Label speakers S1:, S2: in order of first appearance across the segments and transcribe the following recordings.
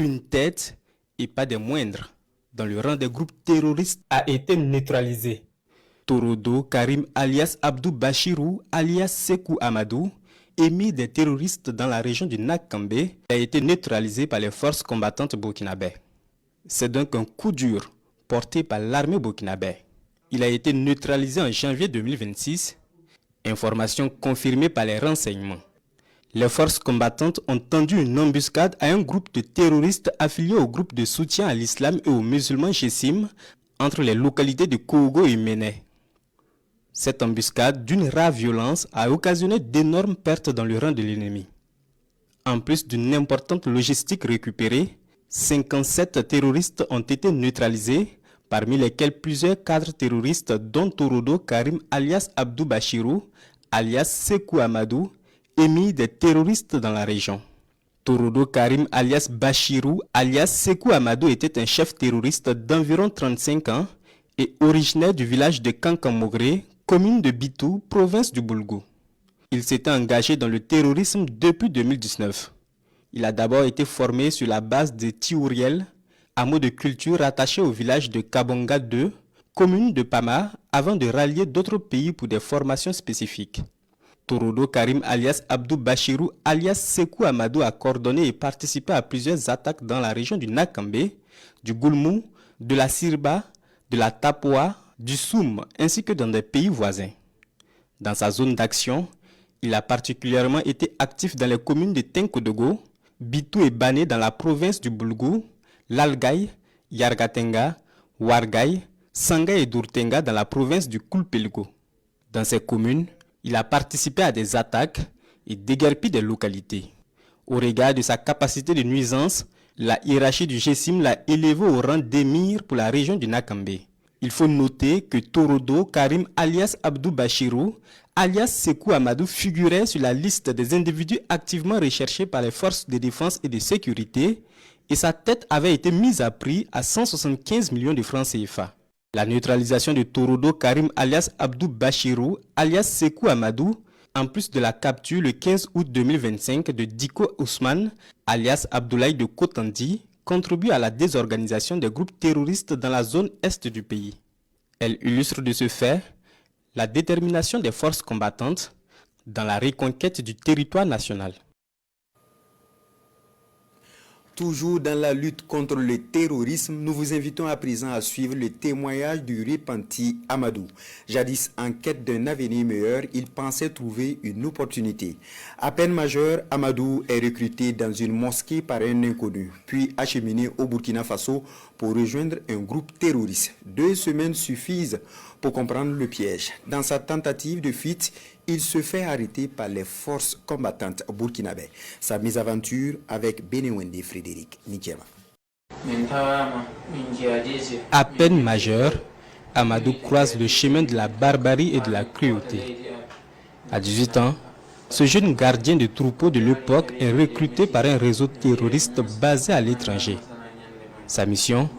S1: Une tête, et pas des moindres, dans le rang des groupes terroristes a été neutralisée. Torodo Karim alias Abdou Bachirou alias Sekou Amadou, émis des terroristes dans la région du Nakambe, a été neutralisé par les forces combattantes burkinabè. C'est donc un coup dur porté par l'armée burkinabè. Il a été neutralisé en janvier 2026, information confirmée par les renseignements. Les forces combattantes ont tendu une embuscade à un groupe de terroristes affiliés au groupe de soutien à l'islam et aux musulmans Jessim entre les localités de Kougo et Méné. Cette embuscade d'une rare violence a occasionné d'énormes pertes dans le rang de l'ennemi. En plus d'une importante logistique récupérée, 57 terroristes ont été neutralisés, parmi lesquels plusieurs cadres terroristes dont Torodo Karim alias Abdou Bachirou alias Sekou Amadou, émis des terroristes dans la région. Torodo Karim alias Bachirou alias Sekou Amadou était un chef terroriste d'environ 35 ans et originaire du village de Kankamogré, commune de Bitou, province du Boulgou. Il s'était engagé dans le terrorisme depuis 2019. Il a d'abord été formé sur la base de Tiouriel, hameau de culture rattaché au village de Kabonga 2, commune de Pama, avant de rallier d'autres pays pour des formations spécifiques. Torodo Karim alias Abdou Bachirou alias Sekou Amadou a coordonné et participé à plusieurs attaques dans la région du Nakambe, du Goulmou, de la Sirba, de la Tapoa, du Soum, ainsi que dans des pays voisins. Dans sa zone d'action, il a particulièrement été actif dans les communes de Tenkodogo, Bitou et Bané dans la province du Boulgou, Lalgaï, Yargatenga, Wargaï, Sangay et Dourtenga dans la province du Koulpelgo. Dans ces communes, il a participé à des attaques et déguerpi des localités. Au regard de sa capacité de nuisance, la hiérarchie du Jessim l'a élevé au rang d'émir pour la région du Nakambe. Il faut noter que Torodo Karim alias Abdou Bachirou alias Sekou Amadou figurait sur la liste des individus activement recherchés par les forces de défense et de sécurité et sa tête avait été mise à prix à 175 millions de francs CFA. La neutralisation de Torodo Karim alias Abdou Bachirou alias Sekou Amadou, en plus de la capture le 15 août 2025 de Diko Ousmane alias Abdoulaye de Kotandi, contribue à la désorganisation des groupes terroristes dans la zone est du pays. Elle illustre de ce fait la détermination des forces combattantes dans la reconquête du territoire national.
S2: Toujours dans la lutte contre le terrorisme, nous vous invitons à présent à suivre le témoignage du repenti Amadou. Jadis en quête d'un avenir meilleur, il pensait trouver une opportunité. À peine majeur, Amadou est recruté dans une mosquée par un inconnu, puis acheminé au Burkina Faso pour rejoindre un groupe terroriste. 2 semaines suffisent pour comprendre le piège. Dans sa tentative de fuite, il se fait arrêter par les forces combattantes burkinabè. Sa mésaventure avec Benewende Frédéric Nikiema.
S1: À peine majeur, Amadou croise le chemin de la barbarie et de la cruauté. À 18 ans, ce jeune gardien de troupeau de l'époque est recruté par un réseau terroriste basé à l'étranger. Sa mission,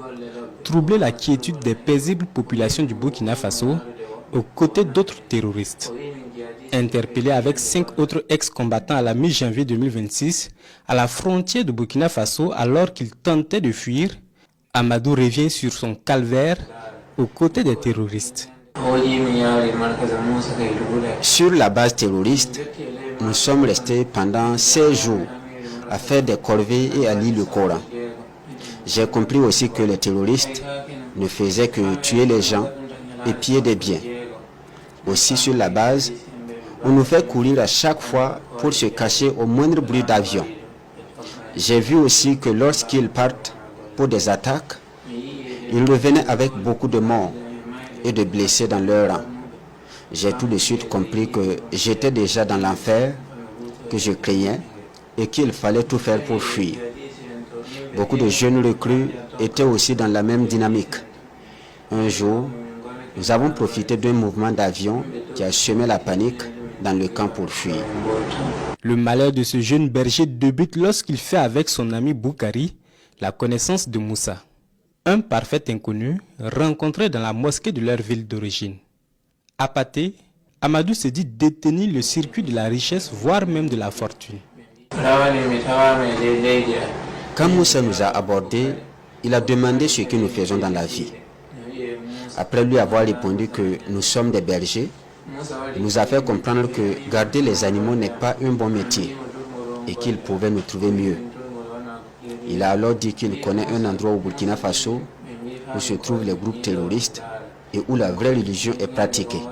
S1: troubler la quiétude des paisibles populations du Burkina Faso aux côtés d'autres terroristes. Interpellé avec 5 autres ex-combattants à la mi-janvier 2026, à la frontière de Burkina Faso alors qu'il tentait de fuir, Amadou revient sur son calvaire aux côtés des terroristes.
S3: Sur la base terroriste, nous sommes restés pendant 16 jours à faire des corvées et à lire le Coran. J'ai compris aussi que les terroristes ne faisaient que tuer les gens et piller des biens. Aussi sur la base, on nous fait courir à chaque fois pour se cacher au moindre bruit d'avion. J'ai vu aussi que lorsqu'ils partent pour des attaques, ils revenaient avec beaucoup de morts et de blessés dans leur rang. J'ai tout de suite compris que j'étais déjà dans l'enfer, que je craignais et qu'il fallait tout faire pour fuir. Beaucoup de jeunes recrues étaient aussi dans la même dynamique. Un jour, nous avons profité d'un mouvement d'avion qui a semé la panique dans le camp pour fuir.
S1: Le malheur de ce jeune berger débute lorsqu'il fait avec son ami Boukari la connaissance de Moussa, un parfait inconnu rencontré dans la mosquée de leur ville d'origine. Appâté, Amadou se dit détenir le circuit de la richesse, voire même de la fortune.
S3: Quand Moussa nous a abordés, il a demandé ce que nous faisons dans la vie. Après lui avoir répondu que nous sommes des bergers, il nous a fait comprendre que garder les animaux n'est pas un bon métier et qu'il pouvait nous trouver mieux. Il a alors dit qu'il connaît un endroit au Burkina Faso où se trouvent les groupes terroristes et où la vraie religion est pratiquée.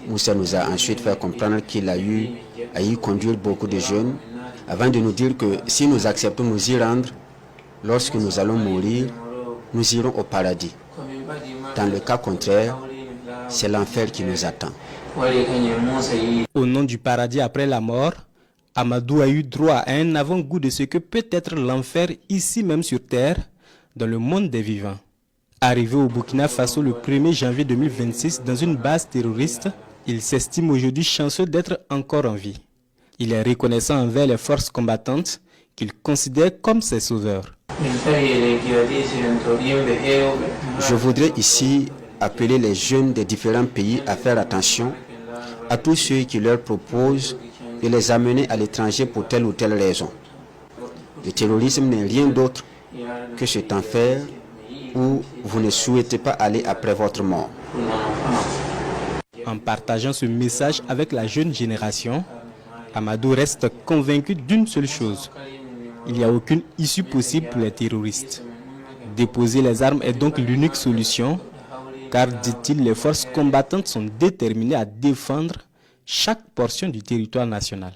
S3: Moussa nous a ensuite fait comprendre qu'il a eu à y conduire beaucoup de jeunes avant de nous dire que si nous acceptons nous y rendre, lorsque nous allons mourir, nous irons au paradis. Dans le cas contraire, c'est l'enfer qui nous attend.
S1: Au nom du paradis après la mort, Amadou a eu droit à un avant-goût de ce que peut être l'enfer ici même sur terre, dans le monde des vivants. Arrivé au Burkina Faso le 1er janvier 2026 dans une base terroriste, il s'estime aujourd'hui chanceux d'être encore en vie. Il est reconnaissant envers les forces combattantes qu'il considère comme ses sauveurs.
S3: Je voudrais ici appeler les jeunes des différents pays à faire attention à tous ceux qui leur proposent de les amener à l'étranger pour telle ou telle raison. Le terrorisme n'est rien d'autre que cet enfer où vous ne souhaitez pas aller après votre mort.
S1: En partageant ce message avec la jeune génération, Amadou reste convaincu d'une seule chose. Il n'y a aucune issue possible pour les terroristes. Déposer les armes est donc l'unique solution, car, dit-il, les forces combattantes sont déterminées à défendre chaque portion du territoire national.